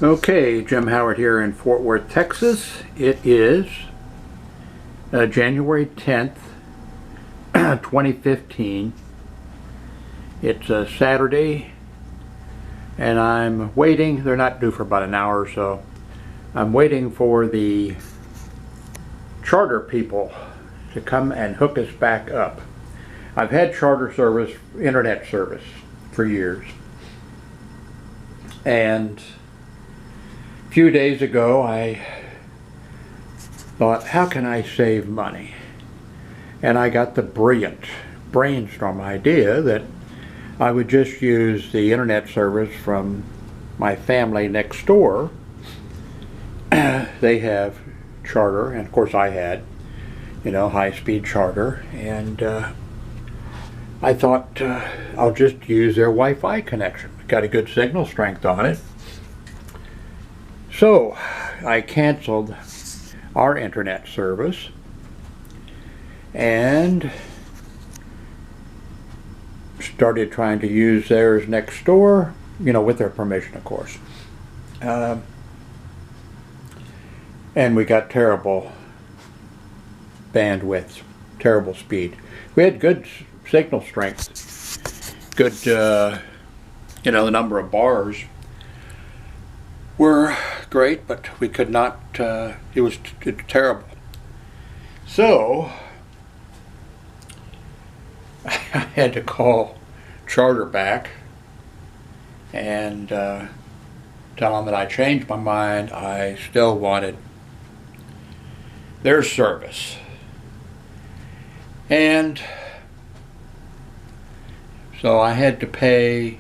Okay, Jim Howard here in Fort Worth, Texas. It is January 10th, 2015. It's a Saturday, and I'm waiting. They're not due for about an hour or so. I'm waiting for the charter people to come and hook us back up. I've had charter service, internet service, for years. And a few days ago, I thought, how can I save money? And I got the brilliant brainstorm idea that I would just use the internet service from my family next door. They have charter, and of course I had, high-speed charter, and I thought I'll just use their Wi-Fi connection. Got a good signal strength on it. So I canceled our internet service and started trying to use theirs next door, with their permission, of course. And we got terrible bandwidth, terrible speed. We had good signal strength, good, the number of bars were great, but we could not, it was terrible. So I had to call Charter back and tell them that I changed my mind. I still wanted their service. And so I had to pay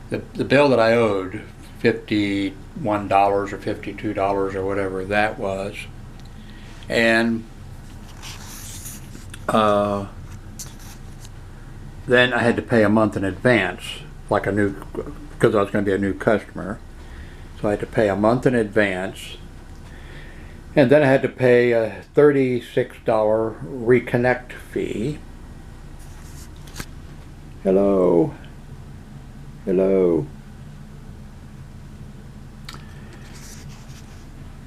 the bill that I owed, $51 or $52 or whatever that was, and then I had to pay a month in advance, because I was going to be a new customer. So I had to pay a month in advance, and then I had to pay a $36 reconnect fee. Hello.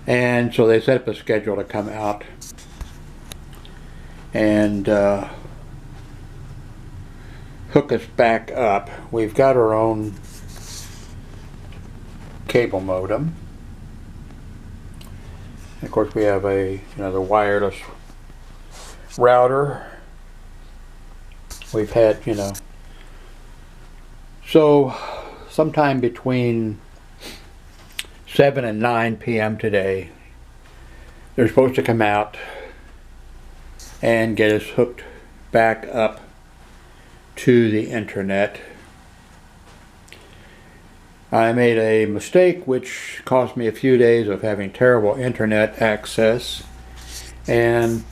And so they set up a schedule to come out and hook us back up. We've got our own cable modem. And of course we have the wireless router. We've had, so sometime between 7 and 9 p.m. today, they're supposed to come out and get us hooked back up to the internet. I made a mistake which cost me a few days of having terrible internet access, and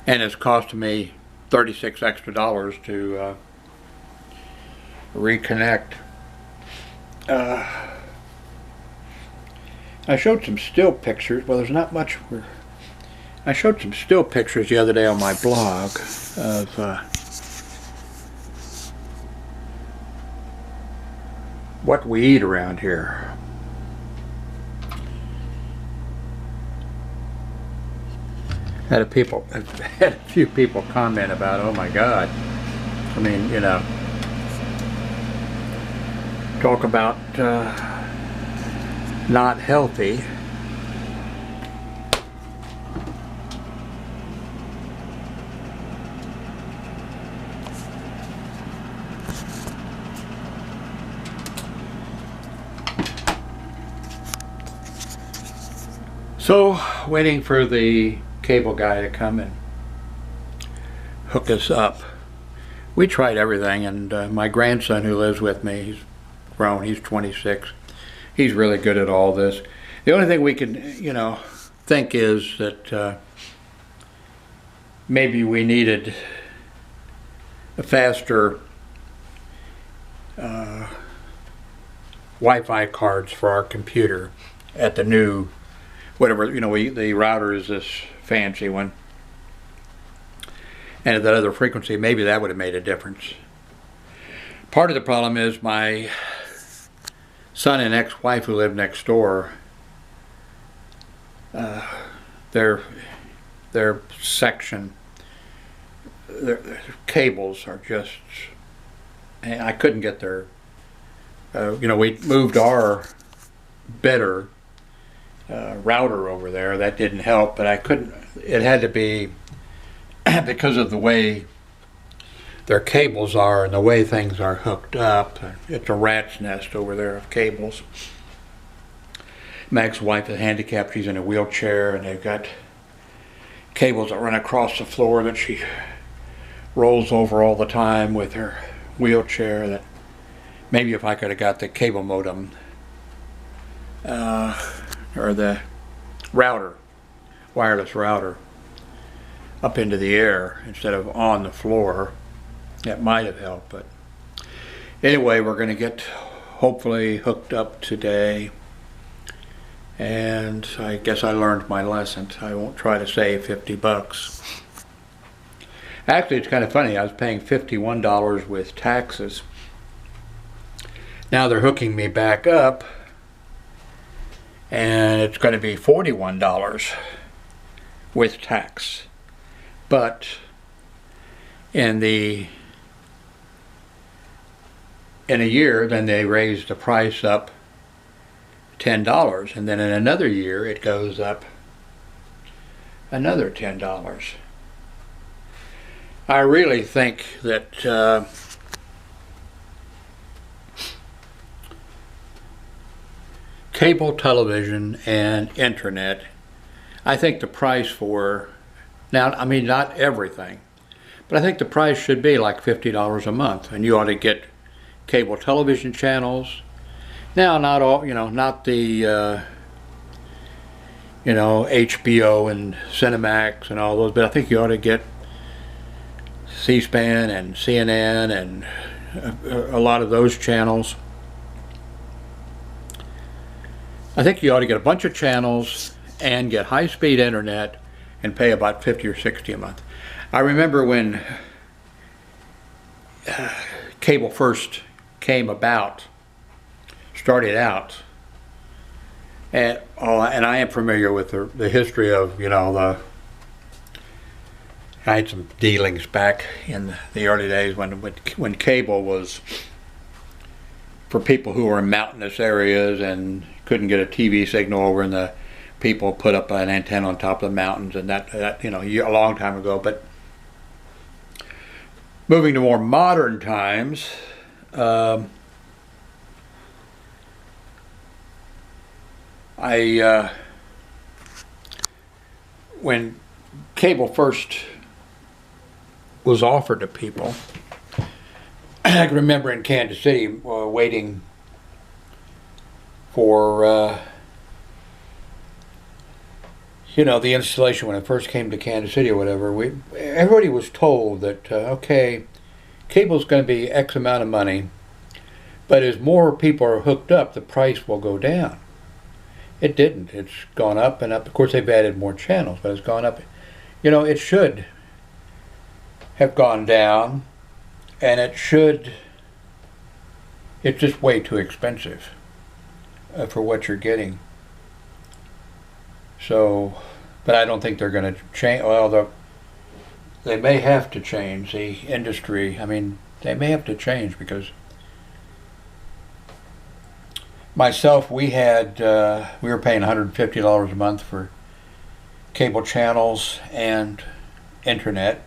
it's costing me $36 extra to reconnect. I showed some still pictures. Well, there's not much. I showed some still pictures the other day on my blog of what we eat around here. Had a few people comment about, oh my God. I mean, talk about not healthy. So, waiting for the cable guy to come and hook us up. We tried everything, and my grandson who lives with me, he's grown, he's 26. He's really good at all this. The only thing we can, think is that maybe we needed a faster Wi-Fi cards for our computer at the new, whatever, the router is this fancy one. And at that other frequency, maybe that would have made a difference. Part of the problem is my son and ex-wife who live next door, their section, their cables are just, and I couldn't get their, we moved our better router over there. That didn't help, but I couldn't, it had to be because of the way their cables are and the way things are hooked up. It's a rat's nest over there of cables. My ex-wife is handicapped. She's in a wheelchair, and they've got cables that run across the floor that she rolls over all the time with her wheelchair. That maybe if I could have got the cable modem or the router, wireless router, up into the air instead of on the floor, that might have helped. But anyway, we're going to get hopefully hooked up today, and I guess I learned my lesson. I won't try to save 50 bucks. Actually, it's kind of funny. I was paying $51 with taxes. Now they're hooking me back up, and it's going to be $41 with tax. But in a year, then they raise the price up $10, and then in another year it goes up another $10. I really think that cable television and internet, I think the price for, now I mean not everything, but I think the price should be like $50 a month, and you ought to get cable television channels. Now, not all, not the, HBO and Cinemax and all those, but I think you ought to get C-SPAN and CNN and a lot of those channels. I think you ought to get a bunch of channels and get high-speed internet and pay about $50 or $60 a month. I remember when cable first came about, started out, and I am familiar with the history of, I had some dealings back in the early days when cable was for people who were in mountainous areas and couldn't get a TV signal over, and the people put up an antenna on top of the mountains, and that a long time ago. But moving to more modern times, when cable first was offered to people, I can remember in Kansas City waiting for the installation when it first came to Kansas City or whatever. Everybody was told that okay, cable's going to be X amount of money, but as more people are hooked up, the price will go down. It didn't. It's gone up and up. Of course, they've added more channels, but it's gone up. It should have gone down, and it's just way too expensive for what you're getting. So, but I don't think they're going to change. Well, they may have to change the industry. I mean, they may have to change because myself, we were paying $150 a month for cable channels and internet,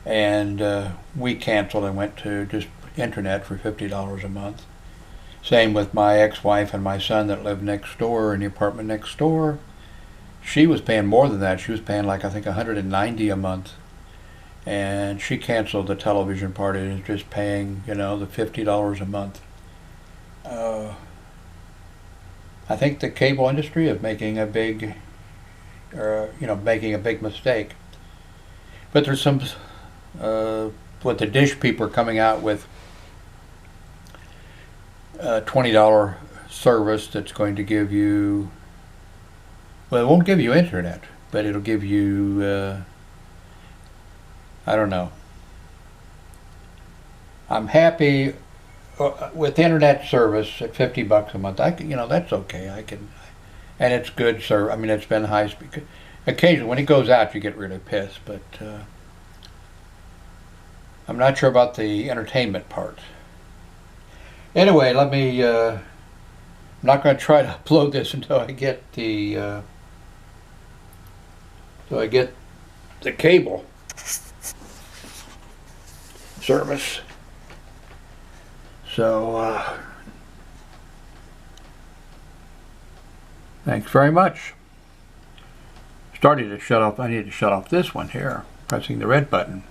and we canceled and went to just internet for $50 a month. Same with my ex-wife and my son that lived next door in the apartment next door. She was paying more than that. She was paying like, I think, $190 a month, and she canceled the television part and is just paying the $50 a month. I think the cable industry is making a big mistake. But there's some, what the dish people are coming out with, a $20 service that's going to give you, well, it won't give you internet, but it'll give you, I don't know. I'm happy with internet service at $50 a month, I can, that's okay. I can, and it's good service. I mean, it's been high speed. Occasionally, when it goes out, you get really pissed, but I'm not sure about the entertainment part. Anyway, let me. I'm not going to try to upload this until I get the. So I get the cable service. So, thanks very much. Starting to shut off. I need to shut off this one here, pressing the red button.